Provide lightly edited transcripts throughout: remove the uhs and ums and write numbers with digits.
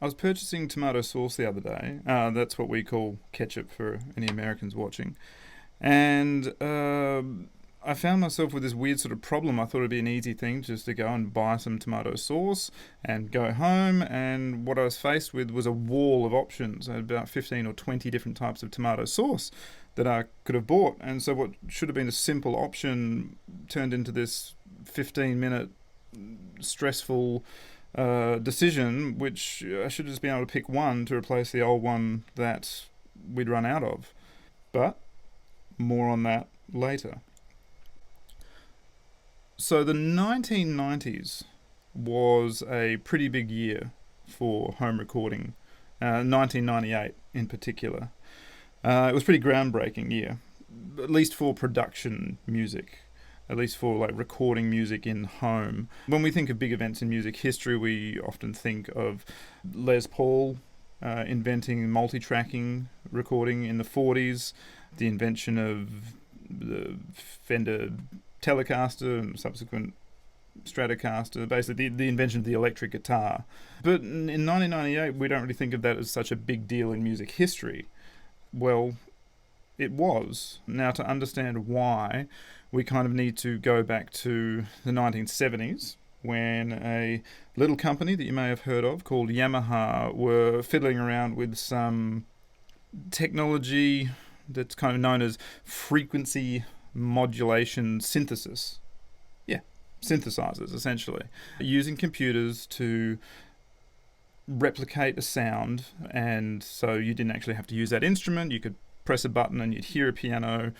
I was purchasing tomato sauce the other day. That's what we call ketchup for any Americans watching. And I found myself with this weird sort of problem. I thought it'd be an easy thing just to go and buy some tomato sauce and go home. And what I was faced with was a wall of options, about 15 or 20 different types of tomato sauce that I could have bought. And so what should have been a simple option turned into this 15-minute stressful decision, which I should have just been able to pick one to replace the old one that we'd run out of. But more on that later. So the 1990s was a pretty big year for home recording, 1998 in particular. It was a pretty groundbreaking year, at least for production music, at least for like recording music in home. When we think of big events in music history, we often think of Les Paul inventing multi-tracking recording in the 40s, the invention of the Fender Telecaster and subsequent Stratocaster, basically the invention of the electric guitar. But in 1998, we don't really think of that as such a big deal in music history. Well, it was. Now, to understand why, we kind of need to go back to the 1970s, when a little company that you may have heard of called Yamaha were fiddling around with some technology that's kind of known as frequency modulation synthesis. Yeah, synthesizers, essentially. Using computers to replicate a sound, and so you didn't actually have to use that instrument. You could press a button and you'd hear a piano,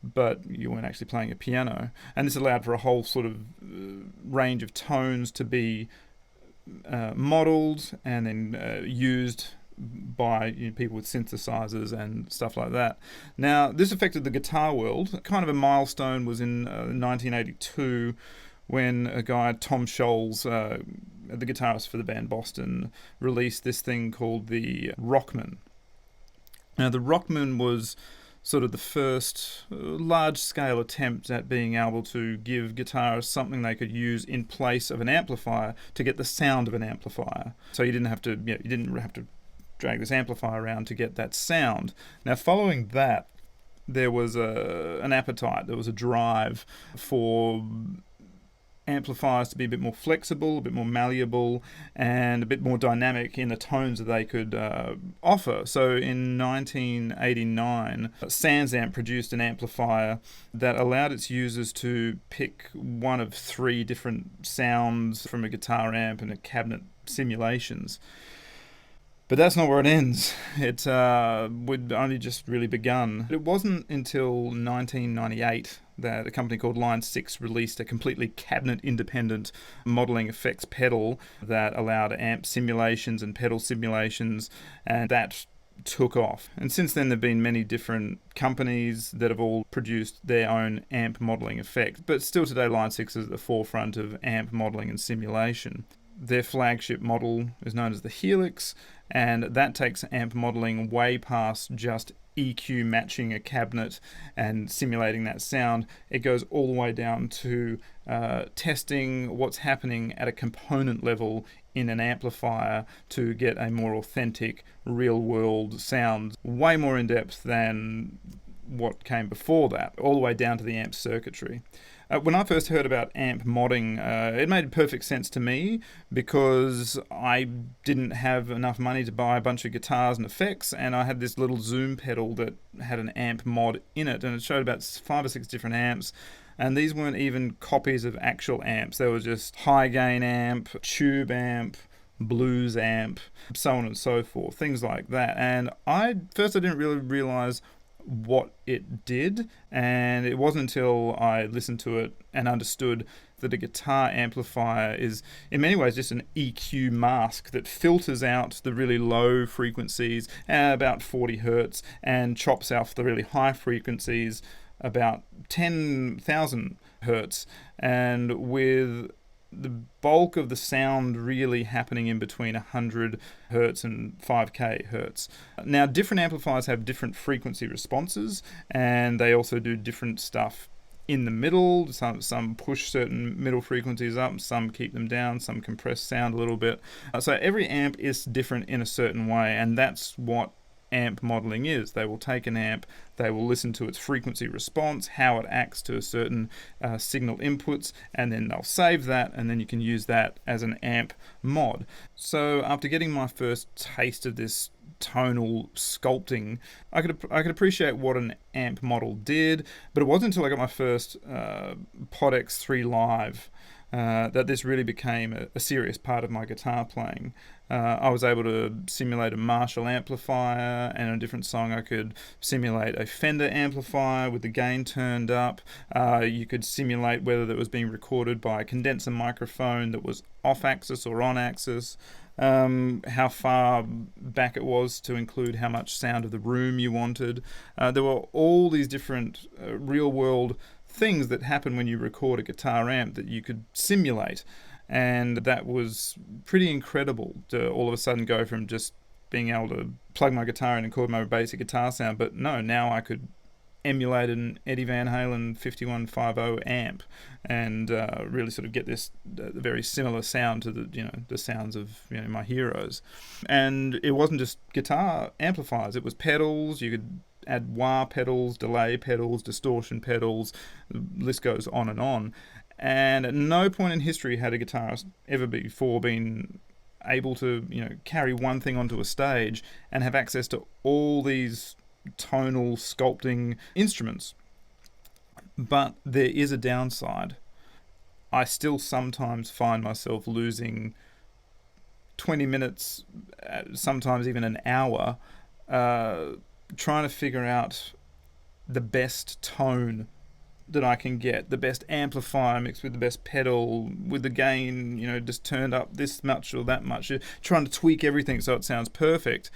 but you weren't actually playing a piano. And this allowed for a whole sort of range of tones to be modeled and then used by people with synthesizers and stuff like that. Now, this affected the guitar world. Kind of a milestone was in 1982 when a guy, Tom Scholz, the guitarist for the band Boston, released this thing called the Rockman. Now, the Rockman was sort of the first large-scale attempt at being able to give guitarists something they could use in place of an amplifier to get the sound of an amplifier. So you didn't have to drag this amplifier around to get that sound. Now, following that, there was an appetite, there was a drive for amplifiers to be a bit more flexible, a bit more malleable, and a bit more dynamic in the tones that they could offer. So in 1989, SansAmp produced an amplifier that allowed its users to pick one of three different sounds from a guitar amp and a cabinet simulations. But that's not where it ends. It would only just really begun. It wasn't until 1998 that a company called Line 6 released a completely cabinet-independent modeling effects pedal that allowed amp simulations and pedal simulations, and that took off. And since then, there have been many different companies that have all produced their own amp modeling effects. But still today, Line 6 is at the forefront of amp modeling and simulation. Their flagship model is known as the Helix, and that takes amp modeling way past just EQ matching a cabinet and simulating that sound. It goes all the way down to testing what's happening at a component level in an amplifier to get a more authentic, real-world sound, way more in-depth than what came before that, all the way down to the amp circuitry. When I first heard about amp modding, it made perfect sense to me because I didn't have enough money to buy a bunch of guitars and effects, and I had this little Zoom pedal that had an amp mod in it, and it showed about 5 or 6 different amps, and these weren't even copies of actual amps. They were just high gain amp, tube amp, blues amp, so on and so forth, things like that. And I didn't really realize what it did, and it wasn't until I listened to it and understood that a guitar amplifier is in many ways just an EQ mask that filters out the really low frequencies at about 40 hertz and chops off the really high frequencies about 10,000 hertz, and with the bulk of the sound really happening in between 100 hertz and 5k hertz. Now, different amplifiers have different frequency responses, and they also do different stuff in the middle. Some push certain middle frequencies up, some keep them down, some compress sound a little bit. So every amp is different in a certain way, and that's what amp modeling is. They will take an amp, they will listen to its frequency response, how it acts to a certain signal inputs, and then they'll save that, and then you can use that as an amp mod. So after getting my first taste of this tonal sculpting, I could appreciate what an amp model did, but it wasn't until I got my first Pod X3 Live that this really became a serious part of my guitar playing. I was able to simulate a Marshall amplifier, and in a different song I could simulate a Fender amplifier with the gain turned up. You could simulate whether that was being recorded by a condenser microphone that was off-axis or on-axis, how far back it was to include how much sound of the room you wanted. There were all these different real-world things that happen when you record a guitar amp that you could simulate. And that was pretty incredible to all of a sudden go from just being able to plug my guitar in and record my basic guitar sound, but no, now I could emulate an Eddie Van Halen 5150 amp and really sort of get this very similar sound to the sounds of my heroes. And it wasn't just guitar amplifiers; it was pedals. You could add wah pedals, delay pedals, distortion pedals. The list goes on and on. And at no point in history had a guitarist ever before been able to, carry one thing onto a stage and have access to all these tonal sculpting instruments. But there is a downside. I still sometimes find myself losing 20 minutes, sometimes even an hour, trying to figure out the best tone that I can get, the best amplifier mixed with the best pedal, with the gain, just turned up this much or that much, trying to tweak everything so it sounds perfect.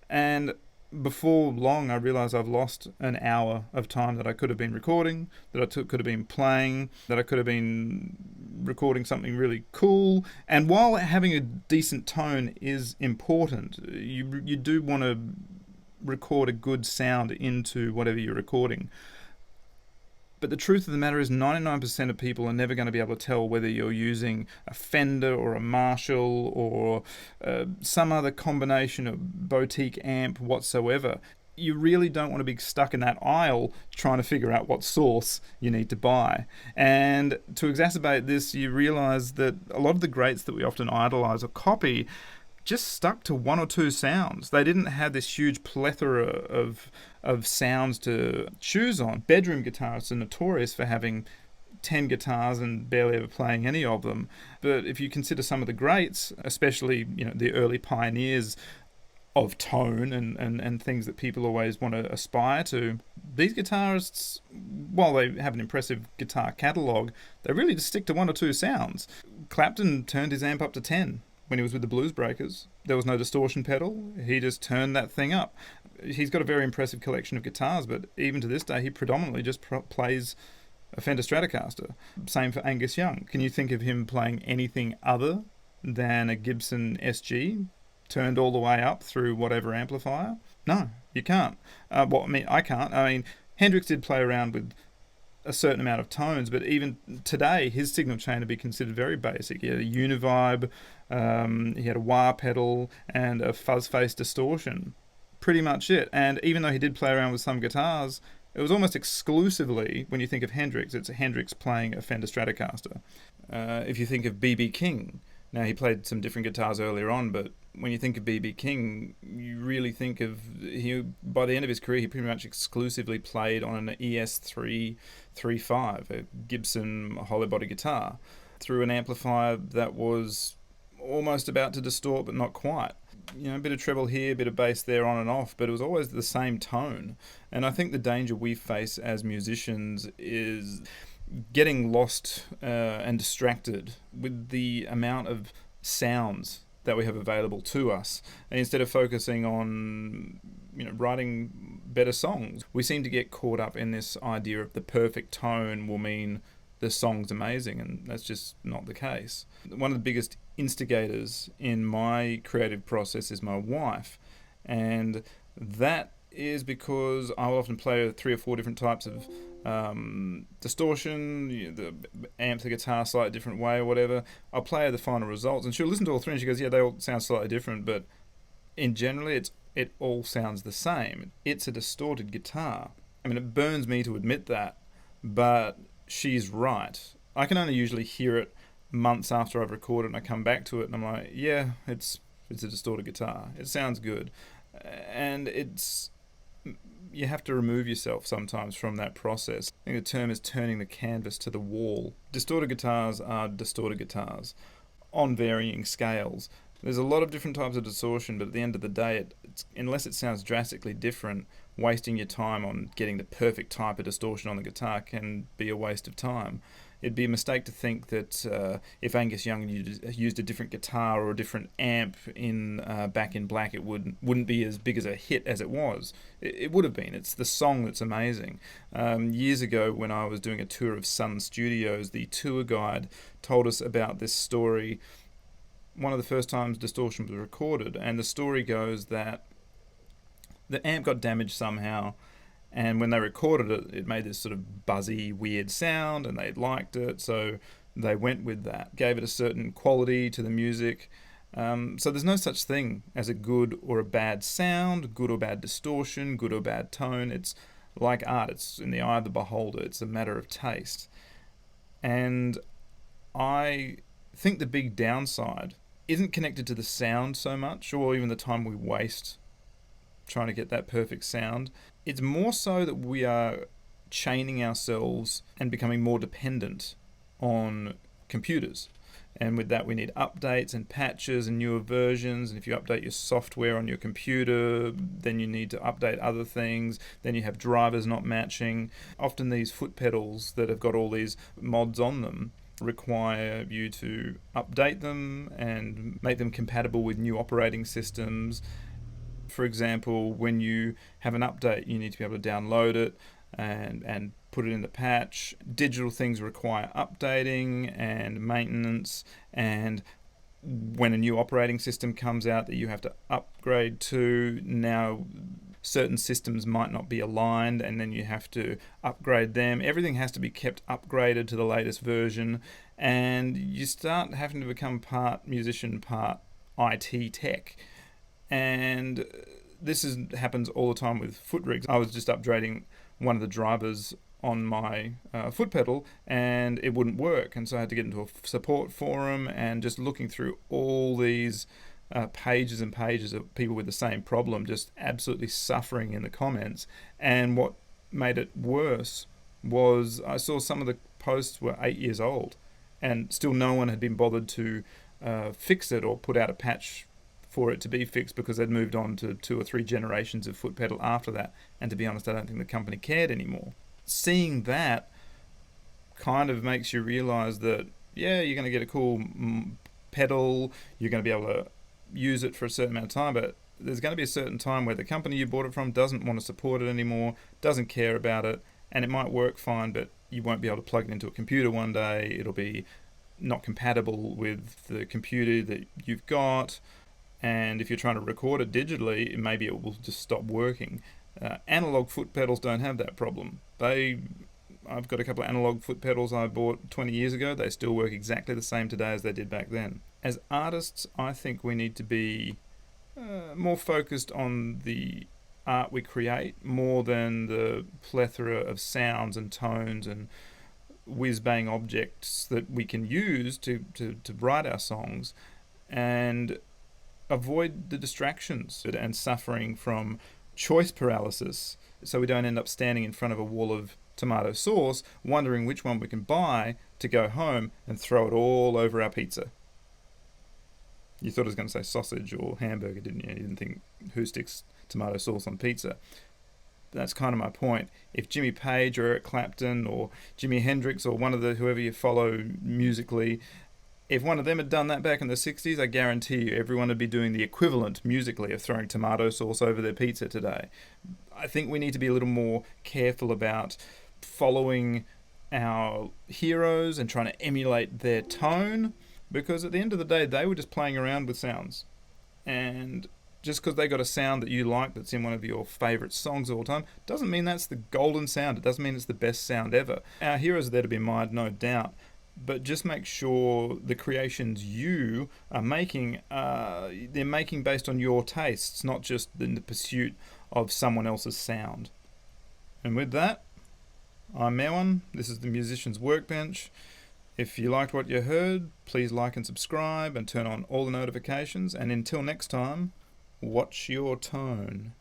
And before long, I realised I've lost an hour of time that I could have been recording, that I could have been playing, that I could have been recording something really cool. And while having a decent tone is important, you do want to record a good sound into whatever you're recording. But the truth of the matter is 99% of people are never going to be able to tell whether you're using a Fender or a Marshall or some other combination of boutique amp whatsoever. You really don't want to be stuck in that aisle trying to figure out what source you need to buy. And to exacerbate this, you realize that a lot of the greats that we often idolize or copy just stuck to one or two sounds. They didn't have this huge plethora of sounds to choose on. Bedroom guitarists are notorious for having 10 guitars and barely ever playing any of them. But if you consider some of the greats, especially the early pioneers of tone and things that people always want to aspire to, these guitarists, while they have an impressive guitar catalogue, they really just stick to one or two sounds. Clapton turned his amp up to 10. When he was with the Blues Breakers, there was no distortion pedal. He just turned that thing up. He's got a very impressive collection of guitars, but even to this day, he predominantly just plays a Fender Stratocaster. Same for Angus Young. Can you think of him playing anything other than a Gibson SG, turned all the way up through whatever amplifier? No, you can't. I can't. Hendrix did play around with a certain amount of tones, but even today his signal chain would be considered very basic. He had a univibe, he had a wah pedal and a fuzz face distortion. Pretty much it. And even though he did play around with some guitars, it was almost exclusively, when you think of Hendrix, it's Hendrix playing a Fender Stratocaster. If you think of B.B. King, now he played some different guitars earlier on, but when you think of B.B. King, you really think of by the end of his career, he pretty much exclusively played on an ES335, a Gibson hollow body guitar, through an amplifier that was almost about to distort, but not quite. A bit of treble here, a bit of bass there, on and off, but it was always the same tone. And I think the danger we face as musicians is getting lost and distracted with the amount of sounds that we have available to us, and instead of focusing on writing better songs, we seem to get caught up in this idea of the perfect tone will mean the song's amazing, and that's just not the case. One of the biggest instigators in my creative process is my wife, and that is because I'll often play 3 or 4 different types of distortion, the amp the guitar slightly different way or whatever. I'll play her the final results, and she'll listen to all three, and she goes, "Yeah, they all sound slightly different, but in generally, it all sounds the same. It's a distorted guitar." I mean, it burns me to admit that, but she's right. I can only usually hear it months after I've recorded, and I come back to it, and I'm like, "Yeah, it's a distorted guitar. It sounds good," and it's you have to remove yourself sometimes from that process. I think the term is turning the canvas to the wall. Distorted guitars are distorted guitars on varying scales. There's a lot of different types of distortion, but at the end of the day, unless it sounds drastically different, wasting your time on getting the perfect type of distortion on the guitar can be a waste of time. It'd be a mistake to think that if Angus Young used a different guitar or a different amp in Back in Black, it wouldn't be as big as a hit as it was. It would have been. It's the song that's amazing. Years ago, when I was doing a tour of Sun Studios, the tour guide told us about this story. One of the first times distortion was recorded, and the story goes that the amp got damaged somehow, and when they recorded it, it made this sort of buzzy, weird sound, and they liked it, so they went with that, gave it a certain quality to the music. So there's no such thing as a good or a bad sound, good or bad distortion, good or bad tone. It's like art, it's in the eye of the beholder, it's a matter of taste. And I think the big downside isn't connected to the sound so much, or even the time we waste trying to get that perfect sound. It's more so that we are chaining ourselves and becoming more dependent on computers. And with that, we need updates and patches and newer versions. And if you update your software on your computer, then you need to update other things. Then you have drivers not matching. Often these foot pedals that have got all these mods on them require you to update them and make them compatible with new operating systems. For example, when you have an update, you need to be able to download it and put it in the patch. Digital things require updating and maintenance, and when a new operating system comes out that you have to upgrade to, now certain systems might not be aligned, and then you have to upgrade them. Everything has to be kept upgraded to the latest version, and you start having to become part musician, part IT tech. And happens all the time with foot rigs. I was just upgrading one of the drivers on my foot pedal, and it wouldn't work, and so I had to get into a support forum and just looking through all these pages and pages of people with the same problem, just absolutely suffering in the comments. And what made it worse was I saw some of the posts were 8 years old, and still no one had been bothered to fix it or put out a patch for it to be fixed, because they'd moved on to 2 or 3 generations of foot pedal after that. And to be honest, I don't think the company cared anymore. Seeing that kind of makes you realize that, yeah, you're going to get a cool pedal, you're going to be able to use it for a certain amount of time, but there's going to be a certain time where the company you bought it from doesn't want to support it anymore, doesn't care about it, and it might work fine, but you won't be able to plug it into a computer one day. It'll be not compatible with the computer that you've got. And if you're trying to record it digitally, maybe it will just stop working. Analog foot pedals don't have that problem. I've got a couple of analog foot pedals I bought 20 years ago. They still work exactly the same today as they did back then. As artists, I think we need to be more focused on the art we create, more than the plethora of sounds and tones and whiz-bang objects that we can use to write our songs, and avoid the distractions and suffering from choice paralysis, so we don't end up standing in front of a wall of tomato sauce wondering which one we can buy to go home and throw it all over our pizza. You thought I was going to say sausage or hamburger, didn't you? You didn't think, who sticks tomato sauce on pizza? That's kind of my point. If Jimmy Page or Eric Clapton or Jimi Hendrix or one of the whoever you follow musically, if one of them had done that back in the 60s, I guarantee you everyone would be doing the equivalent musically of throwing tomato sauce over their pizza today. I think we need to be a little more careful about following our heroes and trying to emulate their tone, because at the end of the day, they were just playing around with sounds. And just because they got a sound that you like that's in one of your favourite songs of all time, doesn't mean that's the golden sound. It doesn't mean it's the best sound ever. Our heroes are there to be admired, no doubt, but just make sure the creations you are making, they're making based on your tastes, not just in the pursuit of someone else's sound. And with that, I'm Mewan. This is the Musician's Workbench. If you liked what you heard, please like and subscribe and turn on all the notifications. And until next time, watch your tone.